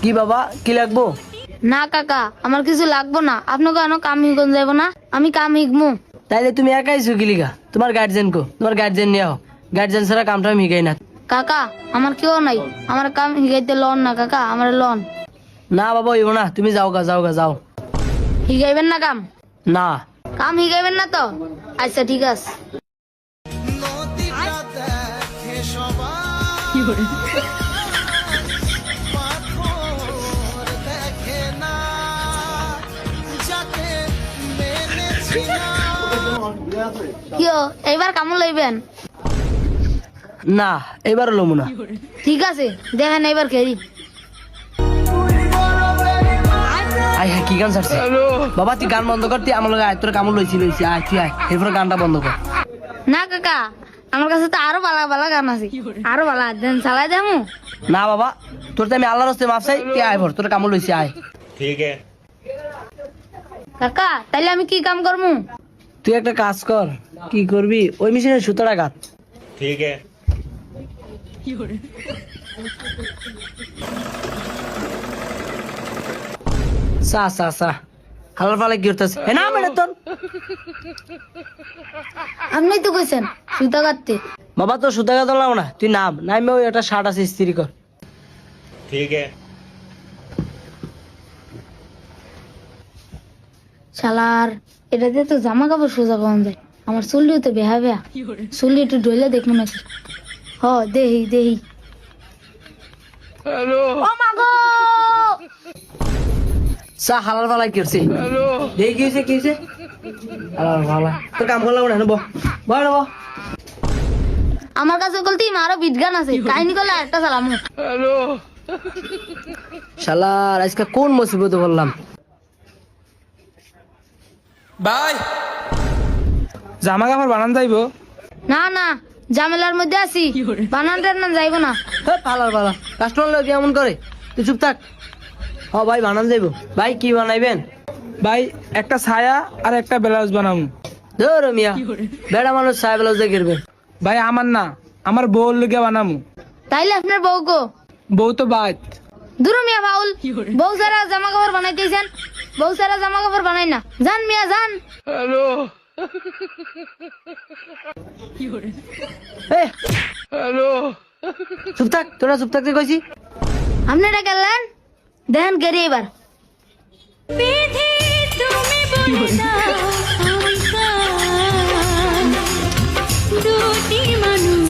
কি বাবা কি লাগবো? না কাকা, আমার কিছু লাগবো না। আপনাকে কেন কাম হিগন যাবো না? আমি কাম হিগমু। তাইলে তুমি একাই গিলিগা, তোমার গার্জেন কো? তোমার গার্জেন নিয়ে আও। গার্জেন ছাড়া কামটা আমি হিগাই না। কাকা আমার কেউ নাই, আমার কাম হিগাইতে লন না কাকা, আমার লন। না বাবা হইব না, তুমি যাও গা যাও। হিগাইবেন না কাম? না। কাম হিগাইবেন না তো? আচ্ছা ঠিক আছে। কিও এইবার কামু লইবেন? না এবার লমু না। ঠিক আছে দেখেন এইবার খেরি। আই হ্যাঁ কি গান ছাড়ছে? বাবা তুই গান বন্ধ কর, তুই আমার লগে আয়, তোর কামড় লইছি আয় তুই আয়, এরপরে গানটা বন্ধ কর। না কাকা, আমার কাছে তো আরো বালা বালা গান আছে, আরো বালা দেন চালাই দেমু। না বাবা, তোর তো আমি আল্লাহর রাস্তায় মাফ চাই, তুই আয় ভর, তোর কামড় লইছি আয়। ठीक है। কাকা তাইলে আমি কি কাম করমু? তুই একটা কাজ কর। কি করবি? ওই মেশিনে সুতোটা গাত। ठीक है। সা হালার ফালে কি করতেছে? এ না মেরে তোর আপনি তো কইছেন সুতা কাটতে। বাবা তো সুতা গাত লাও না, তুই নাম নামে ওই একটা শার্ট আছে ইস্ত্রি কর। ठीक है। শালার এটাতে তো জামা কাপড় সোজা পাওয়া যায়, আমার চুল্লিও তো বেহা বেহা। চুল্লি একটু ঢইলে দেখবো নাকি? হ দেহি দেহি। ও মা গো! সা হালার ফালাই কি করছে? দেখি কি হয়েছে? হালার ফালা তোর কাম করলাম না, বহ বহ না বহ। আমার কাছে বলতে আরো বিজ্ঞান আছে, কাহিনী করলে একটা চালামু। শালার আজকে কোন মুসিবতে বললাম। ভাই জামা কাপড় বানান যাইবো? না না ঝামেলার মধ্যে আছি, বানানটার নাম যাইবো না। ফালার ফালা কাস্টমার লোক এমন করে, তুই চুপ থাক। হ ভাই বানান যাইবো। ভাই কি বানাইবেন? ভাই একটা ছায়া আর একটা ব্লাউজ বানাবো। ধর মিয়া, বেড়া মানুষ সাহেব ব্লাউজ দেখবে। ভাই আমার না, আমার বউর লগে বানাবো। তাইলে আপনার বউ গো? বউ তো বাদ। দূর মিয়া ফাউল, বউ সারা জামা কাপড় বানাইতেছেন? বউ সারা জামা কাপড় বানাই না, জান মিয়া জান। চুপ থাক, তোরা চুপ থাকতে কইছি। আপনারা গেলেন দেখেন গেরি এবার।